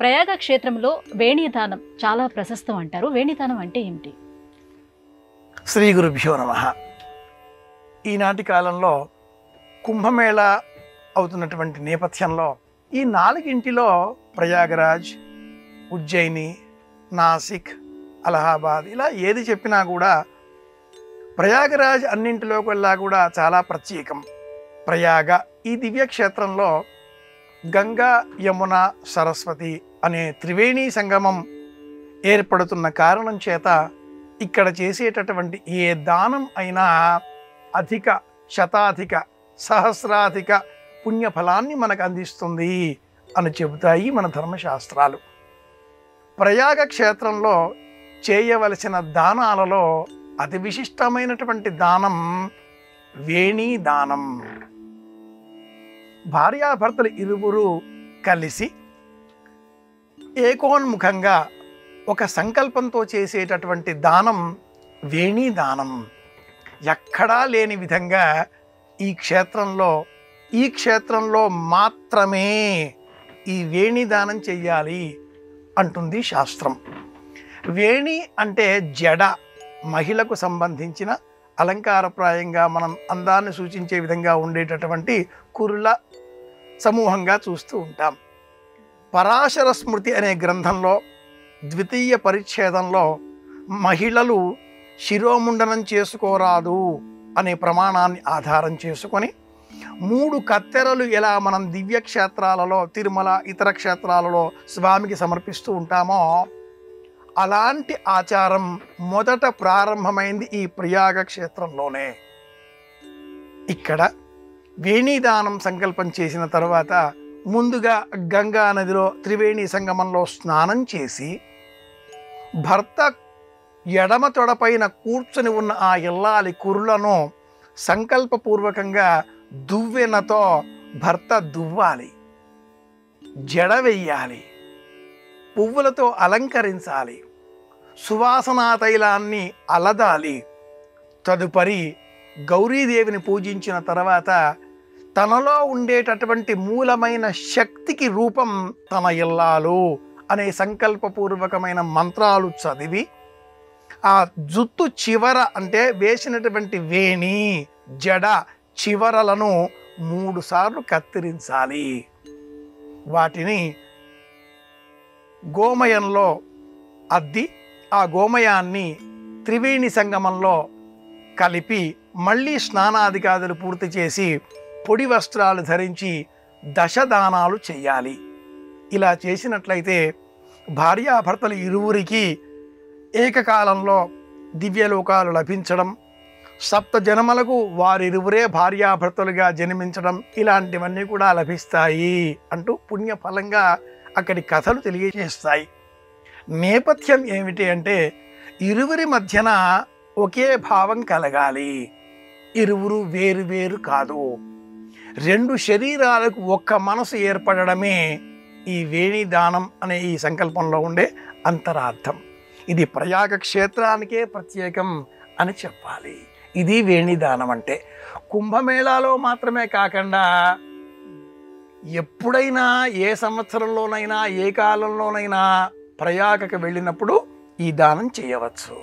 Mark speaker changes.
Speaker 1: ప్రయాగ క్షేత్రంలో వేణీదానం చాలా ప్రశస్తం అంటారు. వేణీదానం అంటే ఏమిటి?
Speaker 2: శ్రీ గురుభ్యో నమః. ఈనాటి కాలంలో కుంభమేళ అవుతున్నటువంటి నేపథ్యంలో ఈ నాలుగింటిలో ప్రయాగరాజ్, ఉజ్జయిని, నాసిక్, అలహాబాద్ ఇలా ఏది చెప్పినా కూడా ప్రయాగరాజ్ అన్నింటిలోకెల్లా కూడా చాలా ప్రత్యేకం. ప్రయాగ ఈ దివ్యక్షేత్రంలో గంగా, యమున, సరస్వతి అనే త్రివేణీ సంగమం ఏర్పడుతున్న కారణం చేత ఇక్కడ చేసేటటువంటి ఏ దానం అయినా అధిక, శతాధిక, సహస్రాధిక పుణ్యఫలాన్ని మనకు అందిస్తుంది అని చెబుతాయి మన ధర్మశాస్త్రాలు. ప్రయాగ క్షేత్రంలో చేయవలసిన దానాలలో అతి విశిష్టమైనటువంటి దానం వేణీ దానం. భార్యాభర్తలు ఇరువురు కలిసి ఏకోన్ముఖంగా ఒక సంకల్పంతో చేసేటటువంటి దానం వేణీ దానం. ఎక్కడా లేని విధంగా ఈ క్షేత్రంలో మాత్రమే ఈ వేణీ దానం చెయ్యాలి అంటుంది శాస్త్రం. వేణి అంటే జడ, మహిళకు సంబంధించిన అలంకారప్రాయంగా మనం అందాన్ని సూచించే విధంగా ఉండేటటువంటి కురుల సమూహంగా చూస్తూ ఉంటాం. పరాశర స్మృతి అనే గ్రంథంలో ద్వితీయ పరిచ్ఛేదంలో మహిళలు శిరోముండనం చేసుకోరాదు అనే ప్రమాణాన్ని ఆధారం చేసుకొని 3 కత్తెరలు ఎలా మనం దివ్యక్షేత్రాలలో, తిరుమల, ఇతర క్షేత్రాలలో స్వామికి సమర్పిస్తూ ఉంటామో అలాంటి ఆచారం మొదట ప్రారంభమైంది ఈ ప్రయాగ క్షేత్రంలోనే. ఇక్కడ వేణీదానం సంకల్పం చేసిన తర్వాత ముందుగా గంగా నదిలో త్రివేణి సంగమంలో స్నానం చేసి భర్త ఎడమ తొడపైన కూర్చొని ఉన్న ఆ ఇల్లాలి కురులను సంకల్పపూర్వకంగా దువ్వెనతో భర్త దువ్వాలి, జడ వెయ్యాలి, పువ్వులతో అలంకరించాలి, సువాసనా తైలాన్ని అలదాలి. తదుపరి గౌరీదేవిని పూజించిన తర్వాత తనలో ఉండేటటువంటి మూలమైన శక్తికి రూపం తన ఇల్లాలు అనే సంకల్పపూర్వకమైన మంత్రాలు చదివి ఆ జుత్తు చివర అంటే వేసినటువంటి వేణి, జడ చివరలను 3 సార్లు కత్తిరించాలి. వాటిని గోమయంలో అద్ది ఆ గోమయాన్ని త్రివేణి సంగమంలో కలిపి మళ్ళీ స్నానాదికాదులు పూర్తి చేసి పొడి వస్త్రాలు ధరించి దశదానాలు చెయ్యాలి. ఇలా చేసినట్లయితే భార్యాభర్తలు ఇరువురికి ఏకకాలంలో దివ్యలోకాలు లభించడం, 7 జన్మలకు వారిరువురే భార్యాభర్తలుగా జన్మించడం ఇలాంటివన్నీ కూడా లభిస్తాయి అంటూ పుణ్యఫలంగా అక్కడి కథలు తెలియజేస్తాయి. నేపథ్యం ఏమిటి అంటే ఇరువురి మధ్యన ఒకే భావం కలగాలి. ఇరువురు వేరు వేరు కాదు. 2 శరీరాలకు ఒక్క మనసు ఏర్పడడమే ఈ వేణీ దానం అనే ఈ సంకల్పంలో ఉండే అంతరార్థం. ఇది ప్రయాగ క్షేత్రానికే ప్రత్యేకం అని చెప్పాలి. ఇది వేణీ దానం అంటే. కుంభమేళాలో మాత్రమే కాకుండా ఎప్పుడైనా, ఏ సంవత్సరంలోనైనా, ఏ కాలంలోనైనా ప్రయాగకు వెళ్ళినప్పుడు ఈ దానం చేయవచ్చు.